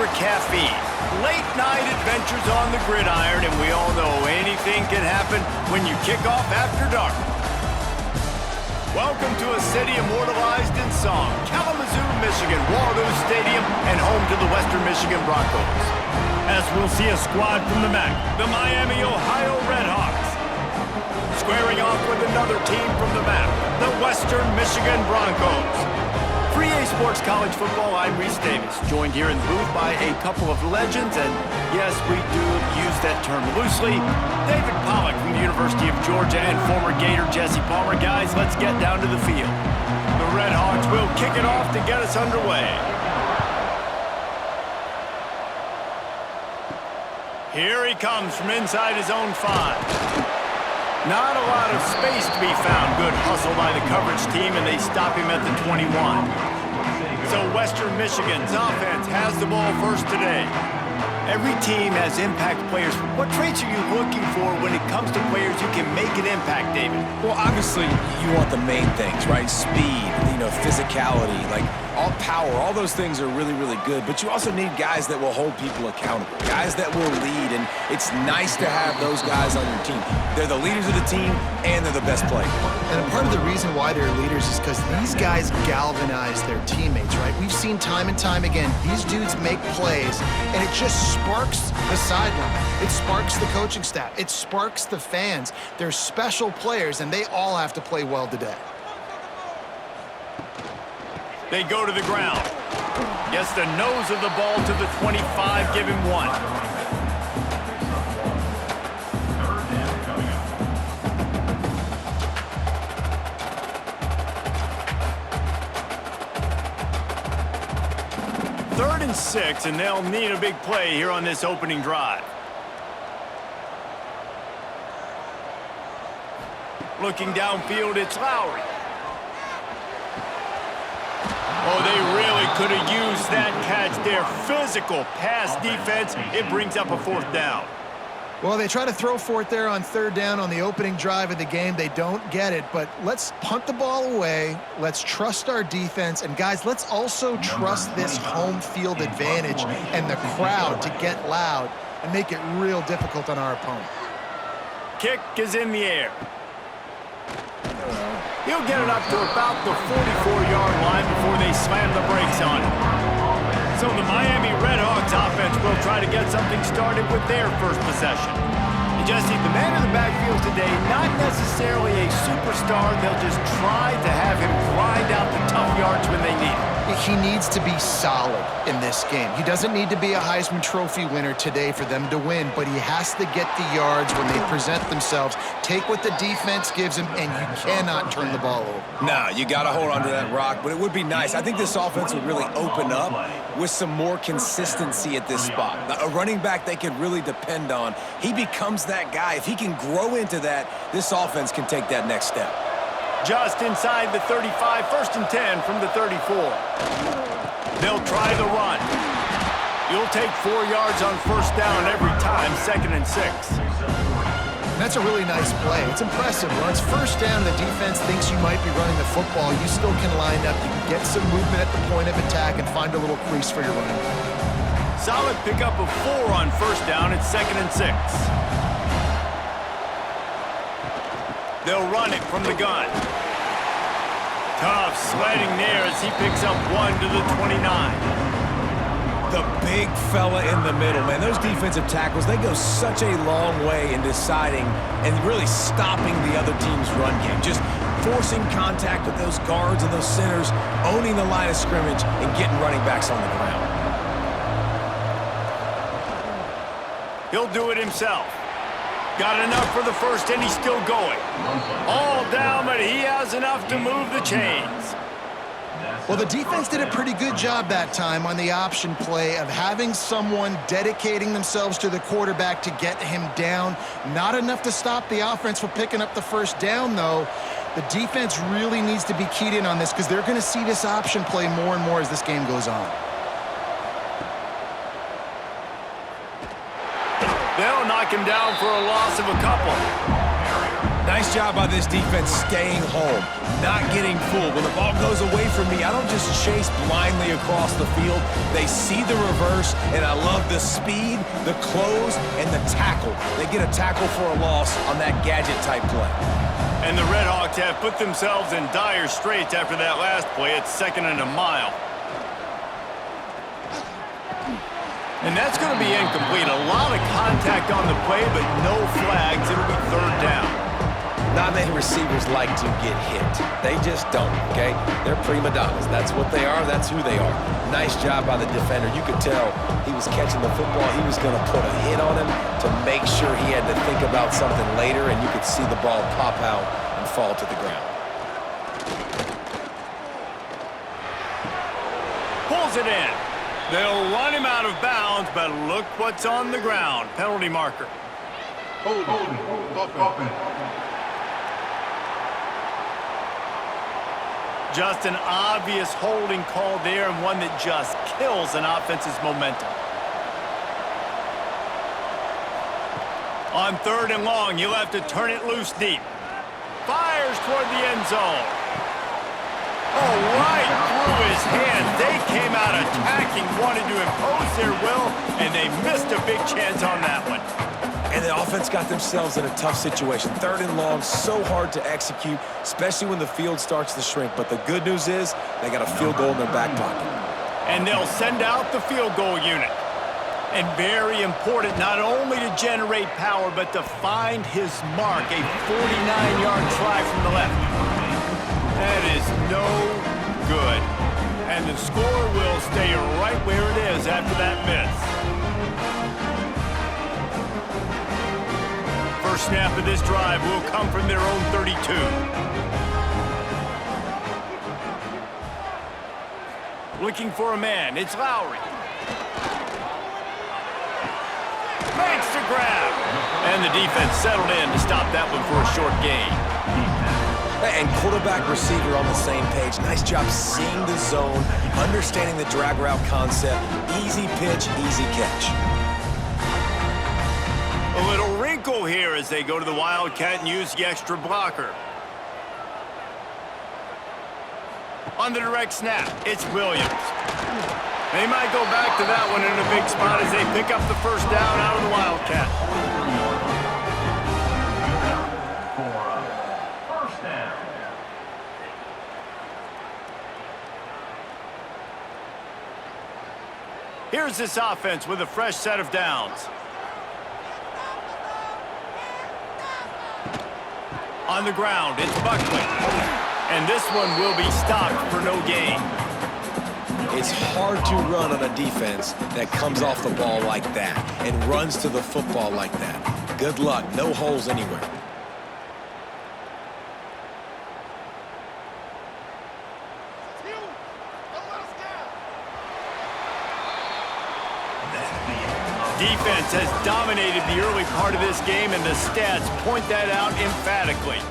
extra caffeine. Late night adventures on the gridiron, and we all know anything can happen when you kick off after dark. Welcome to a city immortalized in song, Kalamazoo, Michigan, Waldo Stadium, and home to the Western Michigan Broncos. As we'll see a squad from the MAC, the Miami, Ohio Redhawks. Squaring off with another team from the MAC, the Western Michigan Broncos. For EA Sports College Football, I'm Reese Davis, joined here in the booth by a couple of legends, and yes, we do use that term loosely. David Pollack from the University of Georgia and former Gator Jesse Palmer. Guys, let's get down to the field. The Redhawks will kick it off to get us underway. Here he comes from inside his own 5. Not a lot of space to be found. Good hustle by the coverage team, and they stop him at the 21. So Western Michigan's offense has the ball first today. Every team has impact players. What traits are you looking for when it comes to players who can make an impact, David? Well, obviously, you want the main things, right? Speed, physicality, like all power, all those things are really, really good. But you also need guys that will hold people accountable, guys that will lead. And it's nice to have those guys on your team. They're the leaders of the team, and they're the best players. And part of the reason why they're leaders is because these guys galvanize their teammates, right? We've seen time and time again, these dudes make plays, and it just sparks the sideline. It sparks the coaching staff. It sparks the fans. They're special players, and they all have to play well today. They go to the ground. Gets the nose of the ball to the 25, give him 1. Third and 6, and they'll need a big play here on this opening drive. Looking downfield, it's Lowry. Oh, they really could have used that catch there. Physical pass defense. It brings up a 4th down. Well, they try to throw for it there on 3rd down on the opening drive of the game. They don't get it, but let's punt the ball away. Let's trust our defense. And, guys, let's also trust this home field advantage and the crowd to get loud and make it real difficult on our opponent. Kick is in the air. He'll get it up to about the 44-yard line before they slam the brakes on him. So the Miami Redhawks offense will try to get something started with their first possession. And Jesse, the man in the backfield today, not necessarily a superstar. They'll just try to have him grind out the tough yards when they need it. He needs to be solid in this game. He doesn't need to be a Heisman Trophy winner today for them to win, but he has to get the yards when they present themselves. Take what the defense gives him, and you cannot turn the ball over. No, you got to hold on to that rock, but it would be nice. I think this offense would really open up with some more consistency at this spot. A running back they could really depend on. He becomes that guy. If he can grow into that, this offense can take that next step. Just inside the 35, 1st and 10 from the 34. They'll try the run. You'll take 4 yards on 1st down every time, 2nd and 6. And that's a really nice play. It's impressive. When it's 1st down, the defense thinks you might be running the football. You still can line up. You can get some movement at the point of attack and find a little crease for your running back. Solid pickup of 4 on 1st down. It's 2nd and 6. They'll run it from the gun. Tough sledding there as he picks up 1 to the 29. The big fella in the middle, man. Those defensive tackles, they go such a long way in deciding and really stopping the other team's run game. Just forcing contact with those guards and those centers, owning the line of scrimmage, and getting running backs on the ground. He'll do it himself. Got enough for the 1st, and he's still going. All down, but he has enough to move the chains. Well, the defense did a pretty good job that time on the option play of having someone dedicating themselves to the quarterback to get him down. Not enough to stop the offense from picking up the 1st down, though. The defense really needs to be keyed in on this because they're going to see this option play more and more as this game goes on. They'll knock him down for a loss of a couple. Nice job by this defense staying home, not getting fooled. When the ball goes away from me, I don't just chase blindly across the field. They see the reverse, and I love the speed, the close, and the tackle. They get a tackle for a loss on that gadget-type play. And the Red Hawks have put themselves in dire straits after that last play. It's 2nd and a mile. And that's going to be incomplete. A lot of contact on the play, but no flags. It'll be 3rd down. Not many receivers like to get hit. They just don't, okay? They're prima donnas. That's what they are. That's who they are. Nice job by the defender. You could tell he was catching the football. He was going to put a hit on him to make sure he had to think about something later, and you could see the ball pop out and fall to the ground. Pulls it in. They'll run him out of bounds, but look what's on the ground. Penalty marker. Hold on. Just an obvious holding call there, and one that just kills an offense's momentum. On 3rd and long, you'll have to turn it loose deep. Fires toward the end zone. Oh, right through his hands. They came out attacking, wanted to impose their will, and they missed a big chance on that one. And the offense got themselves in a tough situation. 3rd and long, so hard to execute, especially when the field starts to shrink. But the good news is they got a field goal in their back pocket. And they'll send out the field goal unit. And very important, not only to generate power, but to find his mark, a 49-yard try from the left. That is no good. And the score will stay right where it is after that miss. First snap of this drive will come from their own 32. Looking for a man, it's Lowry. Makes the grab. And the defense settled in to stop that one for a short gain. And quarterback receiver on the same page. Nice job seeing the zone, understanding the drag route concept. Easy pitch, easy catch. A little wrinkle here as they go to the Wildcat and use the extra blocker. On the direct snap, it's Williams. They might go back to that one in a big spot as they pick up the 1st down out of the Wildcat. Here's this offense with a fresh set of downs. On the ground, it's Buckley. And this one will be stopped for no gain. It's hard to run on a defense that comes off the ball like that and runs to the football like that. Good luck. No holes anywhere. Defense has dominated the early part of this game, and the stats point that out emphatically.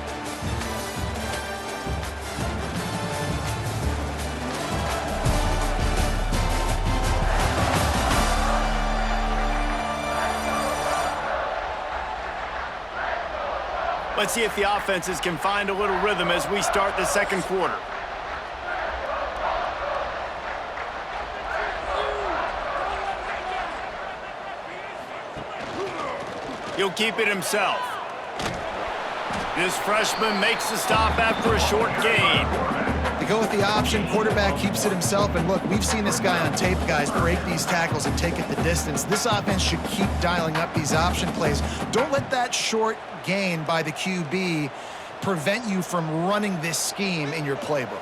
Let's see if the offenses can find a little rhythm as we start the 2nd quarter. He'll keep it himself. This freshman makes the stop after a short gain. They go with the option. Quarterback keeps it himself. And look, we've seen this guy on tape, guys, break these tackles and take it the distance. This offense should keep dialing up these option plays. Don't let that short gain by the QB prevent you from running this scheme in your playbook.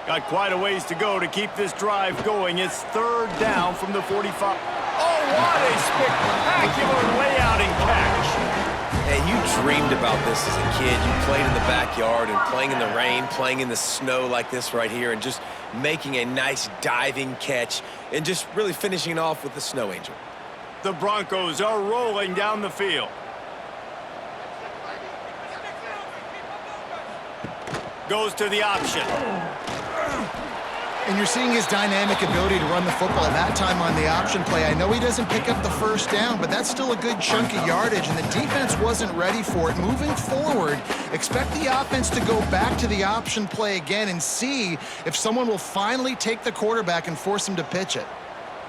Got quite a ways to go to keep this drive going. It's 3rd down from the 45. Oh, what a spectacular layout and catch. And you dreamed about this as a kid. You played in the backyard and playing in the rain, playing in the snow like this right here, and just making a nice diving catch and just really finishing it off with the snow angel. The Broncos are rolling down the field. Goes to the option. And you're seeing his dynamic ability to run the football that time on the option play. I know he doesn't pick up the first down, but that's still a good chunk of yardage, and the defense wasn't ready for it. Moving forward, expect the offense to go back to the option play again and see if someone will finally take the quarterback and force him to pitch it.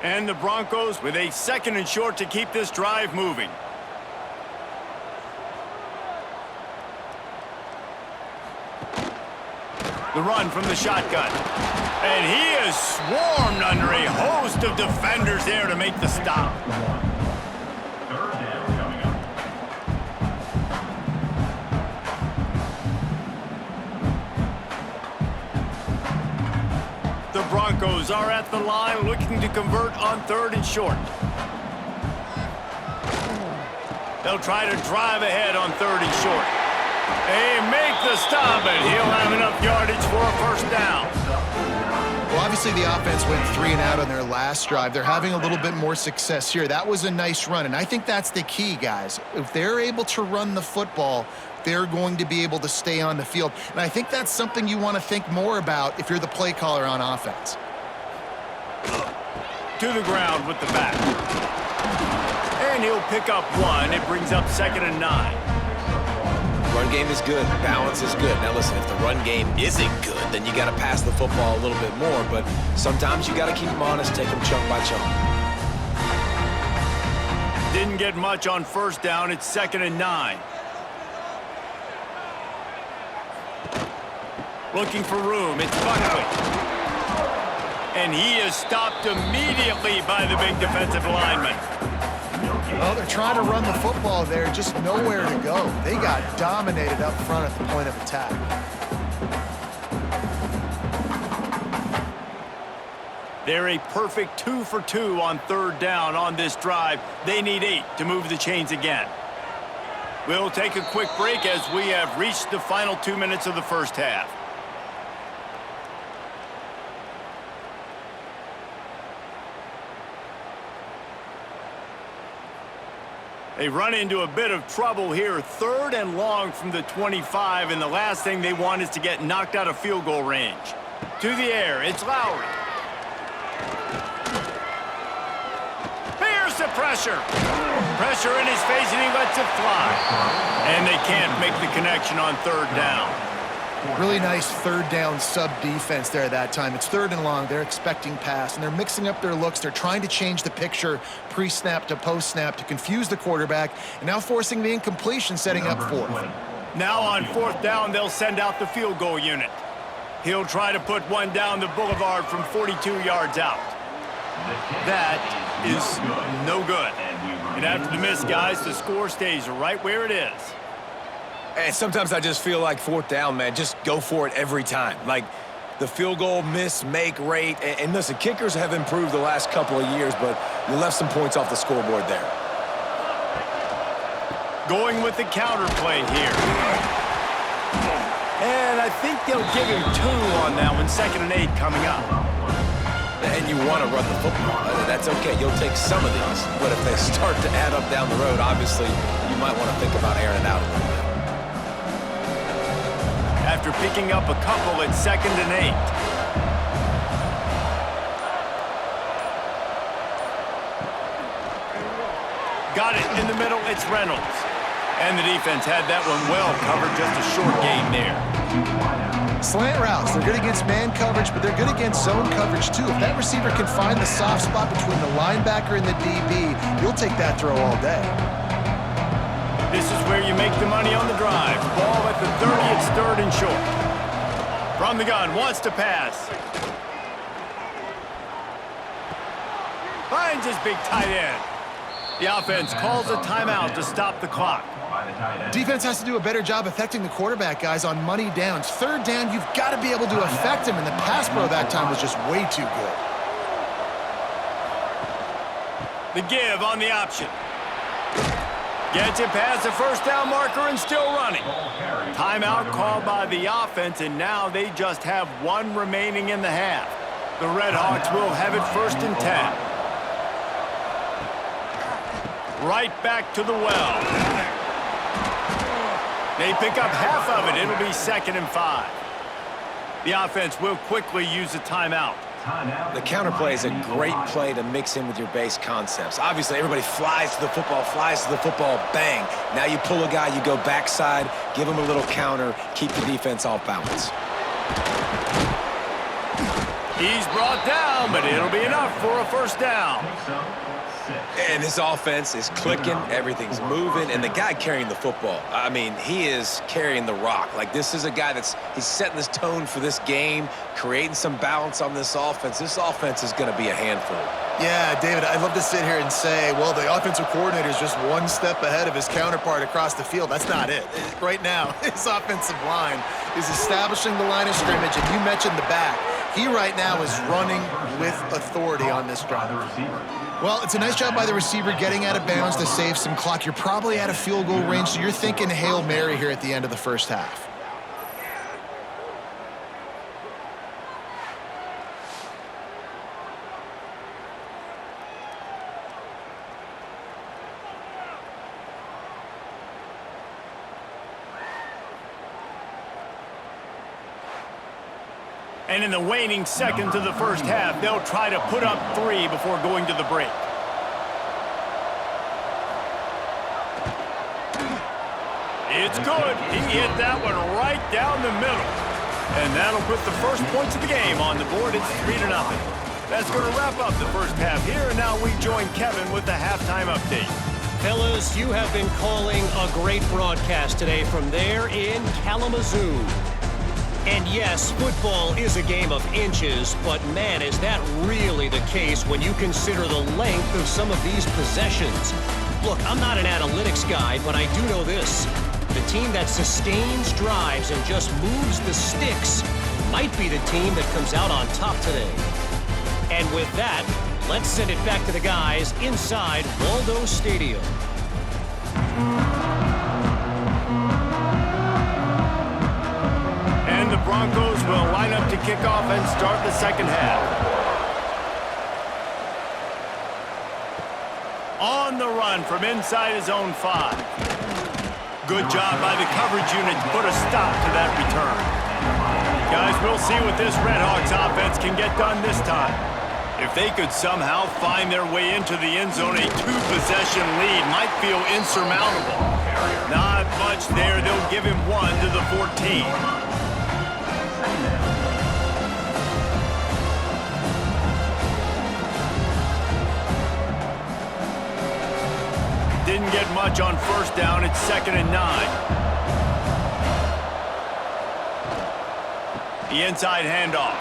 And the Broncos with a 2nd and short to keep this drive moving. The run from the shotgun. And he is swarmed under a host of defenders there to make the stop. The Broncos are at the line looking to convert on 3rd and short. They'll try to drive ahead on 3rd and short. They make the stop, and he'll have enough yardage for a first down. Well, obviously the offense went 3 and out on their last drive. They're having a little bit more success here. That was a nice run, and I think that's the key, guys. If they're able to run the football, they're going to be able to stay on the field. And I think that's something you want to think more about if you're the play caller on offense. To the ground with the back. And he'll pick up 1. It brings up 2nd and 9. Run game is good. Balance is good. Now listen, if the run game isn't good, then you got to pass the football a little bit more. But sometimes you got to keep them honest, take them chunk by chunk. Didn't get much on 1st down. It's 2nd and 9. Looking for room. It's Buckley. And he is stopped immediately by the big defensive lineman. Well, they're trying to run the football there, just nowhere to go. They got dominated up front at the point of attack. They're a perfect 2 for 2 on 3rd down on this drive. They need 8 to move the chains again. We'll take a quick break as we have reached the final 2 minutes of the first half. They run into a bit of trouble here. 3rd and long from the 25, and the last thing they want is to get knocked out of field goal range. To the air, it's Lowry. Here's the pressure. Pressure in his face, and he lets it fly. And they can't make the connection on 3rd down. Really nice 3rd down sub-defense there that time. It's 3rd and long. They're expecting pass, and they're mixing up their looks. They're trying to change the picture pre-snap to post-snap to confuse the quarterback, and now forcing the incompletion, setting up 4th. Now on 4th down, they'll send out the field goal unit. He'll try to put one down the boulevard from 42 yards out. That is no good. And after the miss, guys, the score stays right where it is. And sometimes I just feel like 4th down, man, just go for it every time. Like the field goal miss-make rate. And listen, kickers have improved the last couple of years, but you left some points off the scoreboard there. Going with the counter play here. And I think they'll give him 2 on that one. 2nd and 8 coming up. And you want to run the football. That's okay. You'll take some of these. But if they start to add up down the road, obviously, you might want to think about airing it out a little bit. After picking up a couple at 2nd and 8. Got it in the middle, it's Reynolds. And the defense had that one well covered, just a short gain there. Slant routes, they're good against man coverage, but they're good against zone coverage too. If that receiver can find the soft spot between the linebacker and the DB, you'll take that throw all day. This is where you make the money on the drive. Ball at the 30, it's 3rd and short. From the gun, wants to pass. Finds his big tight end. The offense calls a timeout to stop the clock. Defense has to do a better job affecting the quarterback, guys, on money downs. 3rd down, you've got to be able to affect him, and the pass pro that time was just way too good. The give on the option. Gets it past the 1st down marker and still running. Timeout called by the offense, and now they just have 1 remaining in the half. The Red Hawks will have it 1st and 10. Right back to the well. They pick up half of it. It'll be 2nd and 5. The offense will quickly use a timeout. The counterplay is a great play to mix in with your base concepts. Obviously, everybody flies to the football, bang. Now you pull a guy, you go backside, give him a little counter, keep the defense off balance. He's brought down, but it'll be enough for a first down. And this offense is clicking, everything's moving, and the guy carrying the football, I mean, he is carrying the rock. Like, this is a guy he's setting this tone for this game, creating some balance on this offense. This offense is going to be a handful. Yeah, David, I'd love to sit here and say, well, the offensive coordinator is just one step ahead of his counterpart across the field. That's not it. Right now, his offensive line is establishing the line of scrimmage, and you mentioned the back. He right now is running with authority on this drive. Well, it's a nice job by the receiver getting out of bounds to save some clock. You're probably out of field goal range, so you're thinking Hail Mary here at the end of the first half. And in the waning seconds of the first half, they'll try to put up 3 before going to the break. It's good. He hit that one right down the middle. And that'll put the first points of the game on the board. It's 3-0. That's going to wrap up the first half here. And now we join Kevin with the halftime update. Fellas, you have been calling a great broadcast today from there in Kalamazoo. And yes, football is a game of inches, but man, is that really the case when you consider the length of some of these possessions. Look, I'm not an analytics guy, but I do know this. The team that sustains drives and just moves the sticks might be the team that comes out on top today. And with that, let's send it back to the guys inside Waldo Stadium. And the Broncos will line up to kick off and start the second half. On the run from inside his own 5. Good job by the coverage unit to put a stop to that return. Guys, we'll see what this Redhawks offense can get done this time. If they could somehow find their way into the end zone, a 2-possession lead might feel insurmountable. Not much there. They'll give him 1 to the 14. Didn't get much on first down. It's 2nd and 9. The inside handoff.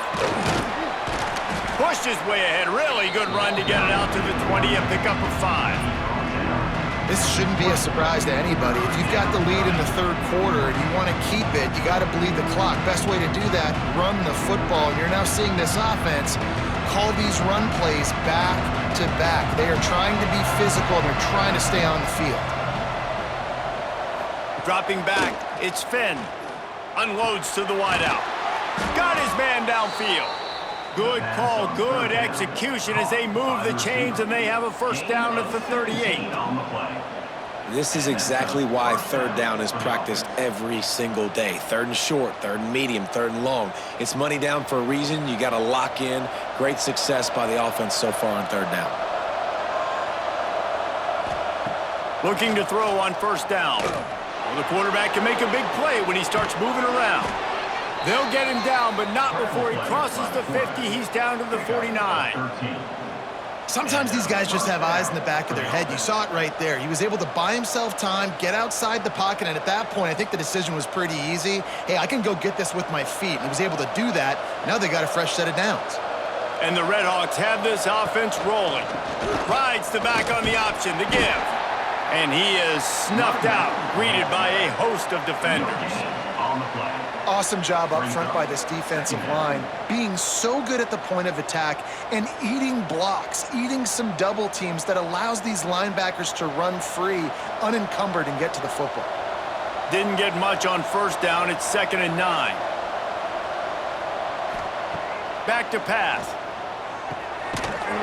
Pushed his way ahead. Really good run to get it out to the 20 and pick up a 5. This shouldn't be a surprise to anybody. If you've got the lead in the third quarter and you want to keep it, you got to bleed the clock. Best way to do that, run the football. And you're now seeing this offense call these run plays back to back. They are trying to be physical, and they're trying to stay on the field. Dropping back, it's Finn. Unloads to the wideout. Got his man downfield. Good call, good execution as they move the chains, and they have a first down at the 38. This is exactly why third down is practiced every single day. 3rd and short, 3rd and medium, 3rd and long. It's money down for a reason. You got to lock in. Great success by the offense so far on 3rd down. Looking to throw on first down. Well, the quarterback can make a big play when he starts moving around. They'll get him down, but not before he crosses the 50. He's down to the 49. Sometimes these guys just have eyes in the back of their head. You saw it right there. He was able to buy himself time, get outside the pocket, and at that point, I think the decision was pretty easy. Hey, I can go get this with my feet. And he was able to do that. Now they got a fresh set of downs. And the Redhawks have this offense rolling. Rides the back on the option, the give. And he is snuffed out, greeted by a host of defenders. Awesome job up front by this defensive line, being so good at the point of attack and eating blocks, eating some double teams that allows these linebackers to run free, unencumbered, and get to the football. Didn't get much on first down. It's 2nd and 9. Back to pass.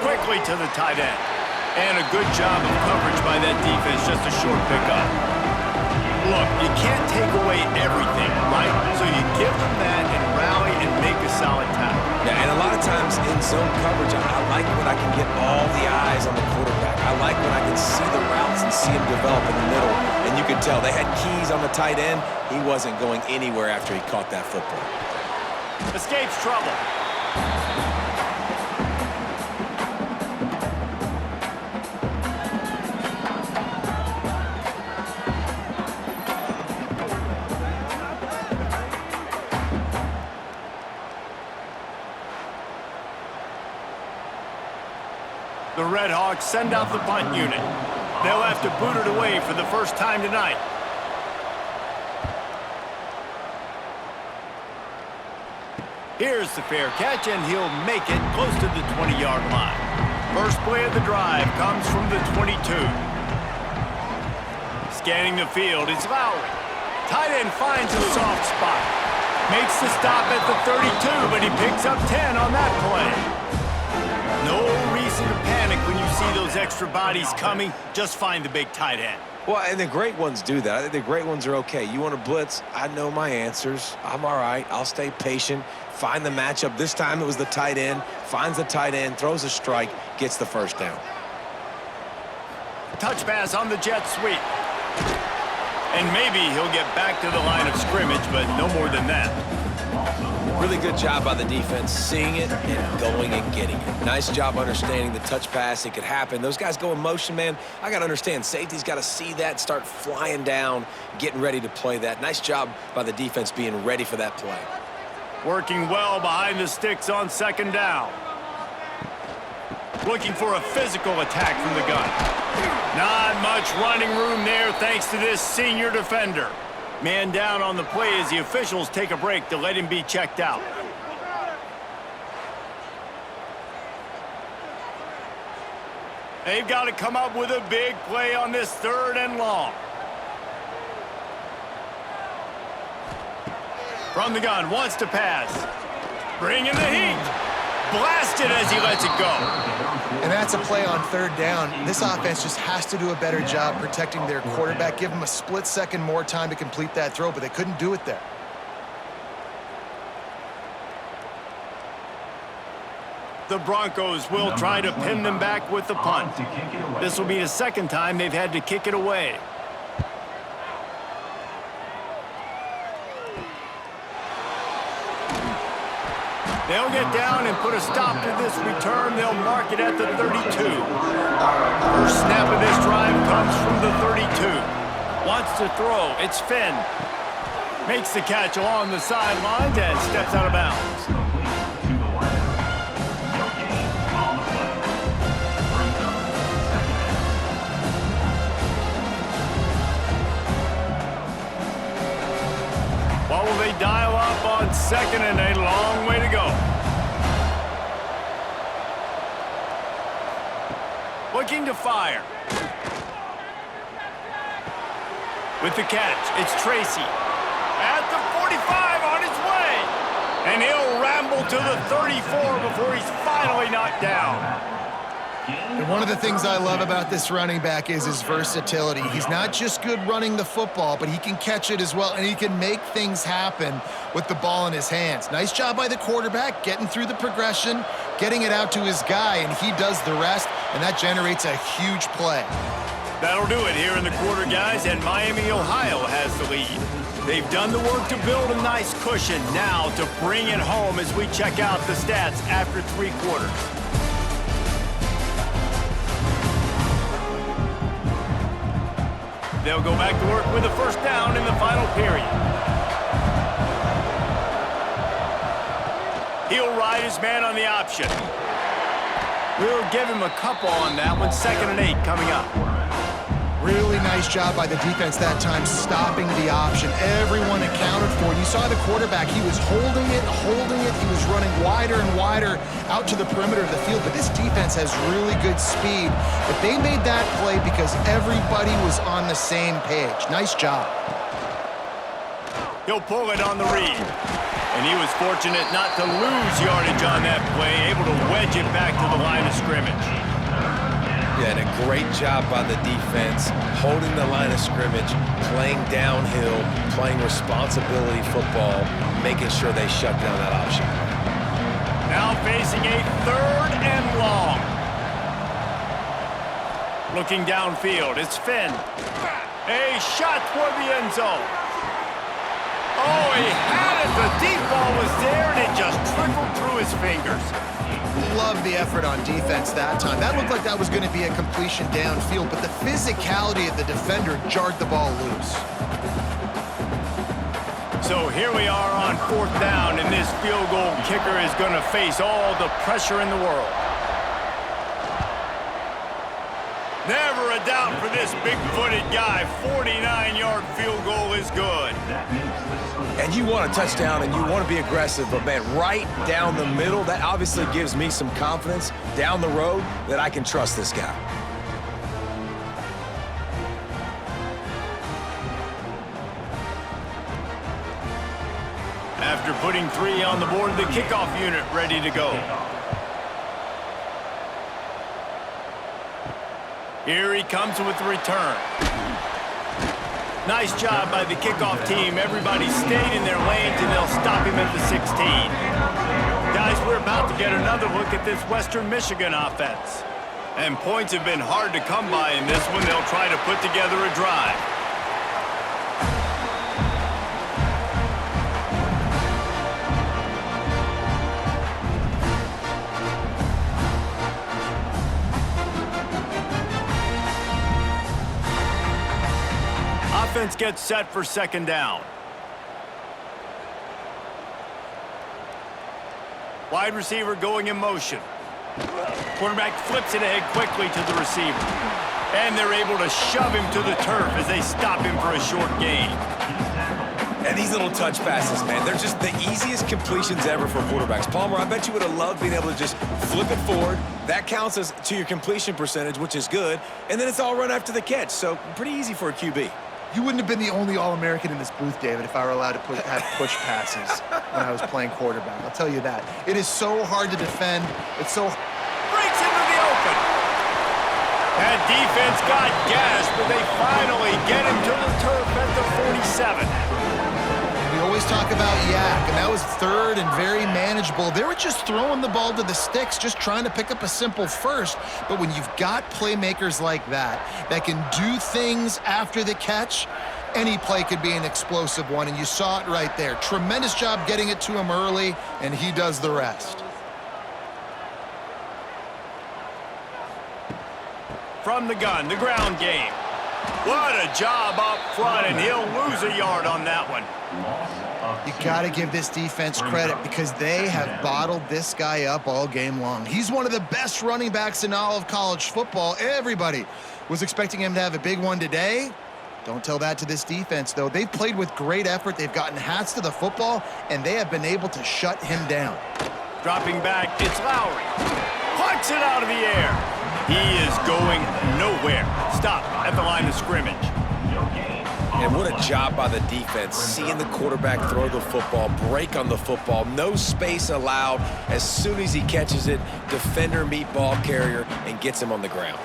Quickly to the tight end. And a good job of coverage by that defense, just a short pickup. Look, you can't take away everything, right? So you give them that and rally and make a solid tackle. Yeah, and a lot of times in zone coverage, I like when I can get all the eyes on the quarterback. I like when I can see the routes and see him develop in the middle. And you could tell they had keys on the tight end. He wasn't going anywhere after he caught that football. Escapes trouble. The Red Hawks send out the punt unit. They'll have to boot it away for the first time tonight. Here's the fair catch, and he'll make it close to the 20-yard line. First play of the drive comes from the 22. Scanning the field is Lowry. Tight end finds a soft spot. Makes the stop at the 32, but he picks up 10 on that play. No reason to panic when you see those extra bodies coming. Just find the big tight end. Well, and the great ones do that. I think the great ones are okay. You want to blitz? I know my answers. I'm all right. I'll stay patient. Find the matchup. This time it was the tight end. Finds the tight end, throws a strike, gets the first down. Touch pass on the jet sweep. And maybe he'll get back to the line of scrimmage, but no more than that. Really good job by the defense, seeing it and going and getting it. Nice job understanding the touch pass. It could happen. Those guys go in motion, man. I got to understand. Safety's got to see that, start flying down, getting ready to play that. Nice job by the defense being ready for that play. Working well behind the sticks on second down. Looking for a physical attack from the gun. Not much running room there thanks to this senior defender. Man down on the play as the officials take a break to let him be checked out. They've got to come up with a big play on this 3rd and long. From the gun, wants to pass. Bringing the heat. Blasted as he lets it go. And that's a play on 3rd down. This offense just has to do a better job protecting their quarterback. Give him a split second more time to complete that throw, but they couldn't do it there. The Broncos will try to pin them back with the punt. This will be the 2nd time they've had to kick it away. They'll get down and put a stop to this return. They'll mark it at the 32. First snap of this drive comes from the 32. Wants to throw. It's Finn. Makes the catch along the sidelines and steps out of bounds. What will they dial up on 2nd and a long way to go? Looking to fire. With the catch, it's Tracy. At the 45 on his way. And he'll ramble to the 34 before he's finally knocked down. And one of the things I love about this running back is his versatility. He's not just good running the football, but he can catch it as well, and he can make things happen with the ball in his hands. Nice job by the quarterback, getting through the progression, getting it out to his guy, and he does the rest, and that generates a huge play. That'll do it here in the quarter, guys, and Miami, Ohio has the lead. They've done the work to build a nice cushion. Now to bring it home as we check out the stats after 3 quarters. They'll go back to work with a first down in the final period. He'll ride his man on the option. We'll give him a couple on that one. 2nd and 8 coming up. Really nice job by the defense that time, stopping the option. Everyone accounted for it. You saw the quarterback. He was holding it. He was running wider and wider out to the perimeter of the field. But this defense has really good speed. But they made that play because everybody was on the same page. Nice job. He'll pull it on the read. And he was fortunate not to lose yardage on that play, able to wedge it back to the line of scrimmage. Yeah, and a Great job by the defense, holding the line of scrimmage, playing downhill, playing responsibility football, making sure they shut down that option. Now facing a 3rd and long. Looking downfield, it's Finn. A shot toward the end zone. Oh, he had it. The deep ball was there, and it just trickled through his fingers. Love the effort on defense that time. That looked like that was going to be a completion downfield, but the physicality of the defender jarred the ball loose. So here we are on 4th down, and this field goal kicker is going to face all the pressure in the world. Never a doubt for this big-footed guy. 49-yard field goal is good. And you want a touchdown and you want to be aggressive, but man, right down the middle, that obviously gives me some confidence down the road that I can trust this guy. After putting 3 on the board, the kickoff unit ready to go. Here he comes with the return. Nice job by the kickoff team. Everybody stayed in their lanes, and they'll stop him at the 16. Guys, we're about to get another look at this Western Michigan offense. And points have been hard to come by in this one. They'll try to put together a drive. Offense gets set for 2nd down. Wide receiver going in motion. Quarterback flips it ahead quickly to the receiver. And they're able to shove him to the turf as they stop him for a short gain. And these little touch passes, man, they're just the easiest completions ever for quarterbacks. Palmer, I bet you would have loved being able to just flip it forward. That counts as to your completion percentage, which is good. And then it's all run after the catch. So pretty easy for a QB. You wouldn't have been the only All-American in this booth, David, if I were allowed to have push passes when I was playing quarterback. I'll tell you that. It is so hard to defend. It's so... Breaks into the open. That defense got gassed, but they finally get him to the turf at the 47. We always talk about Yak, and that was 3rd and very manageable. They were just throwing the ball to the sticks, just trying to pick up a simple first. But when you've got playmakers like that can do things after the catch, any play could be an explosive one, and you saw it right there. Tremendous job getting it to him early, and he does the rest. From the gun, the ground game. What a job up front, and he'll lose a yard on that one. You got to give this defense credit because they have bottled this guy up all game long. He's one of the best running backs in all of college football. Everybody was expecting him to have a big one today. Don't tell that to this defense, though. They've played with great effort. They've gotten hats to the football, and they have been able to shut him down. Dropping back, it's Lowry. Plucks it out of the air. He is going nowhere. Stop at the line of scrimmage. And what a job by the defense, seeing the quarterback throw the football, break on the football, no space allowed. As soon as he catches it, defender meet ball carrier and gets him on the ground.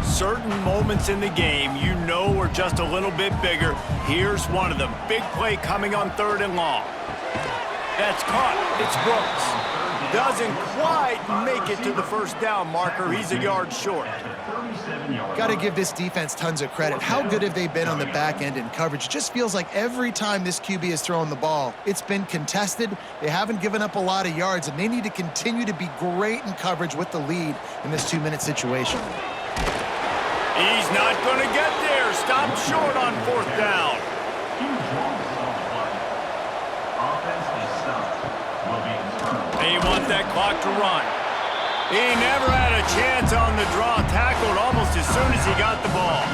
Certain moments in the game you know are just a little bit bigger. Here's one of them. Big play coming on 3rd and long. That's caught. It's Brooks. Doesn't quite make it to the 1st down marker. He's a yard short. Got to give this defense tons of credit. How good have they been on the back end in coverage? It just feels like every time this QB has thrown the ball, it's been contested. They haven't given up a lot of yards, and they need to continue to be great in coverage with the lead in this 2-minute situation. He's not going to get there. Stopped short on 4th down. They want that clock to run. He never had a chance on the draw. Tackled almost as soon as he got the ball.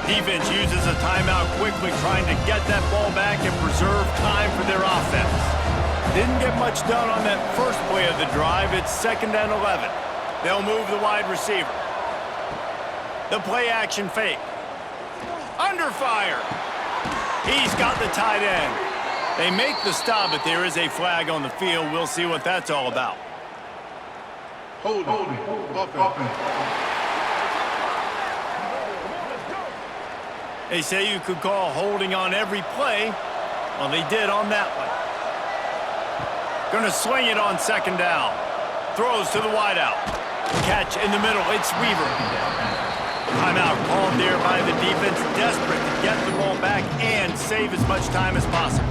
Defense uses a timeout quickly, trying to get that ball back and preserve time for their offense. Didn't get much done on that first play of the drive. It's 2nd and 11. They'll move the wide receiver. The play action fake. Under fire. He's got the tight end. They make the stop, but there is a flag on the field. We'll see what that's all about. Holding. Offense. They say you could call holding on every play. Well, they did on that one. Gonna swing it on second down. Throws to the wideout. Catch in the middle. It's Weaver. Timeout called there by the defense. Desperate to get the ball back and save as much time as possible.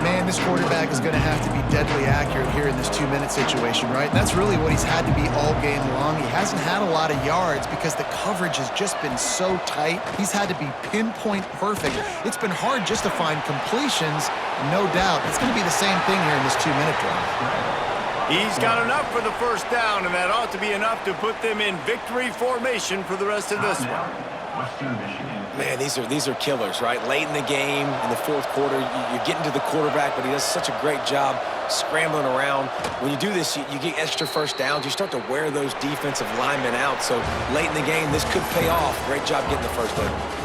Man, this quarterback is going to have to be deadly accurate here in this 2-minute situation, right? That's really what he's had to be all game long. He hasn't had a lot of yards because the coverage has just been so tight. He's had to be pinpoint perfect. It's been hard just to find completions, no doubt. It's going to be the same thing here in this 2-minute drive. He's got enough for the first down, and that ought to be enough to put them in victory formation for the rest of this one. Man, these are killers, right? Late in the game, in the fourth quarter, you're getting to the quarterback, but he does such a great job scrambling around. When you do this, you get extra first downs. You start to wear those defensive linemen out. So late in the game, this could pay off. Great job getting the first down.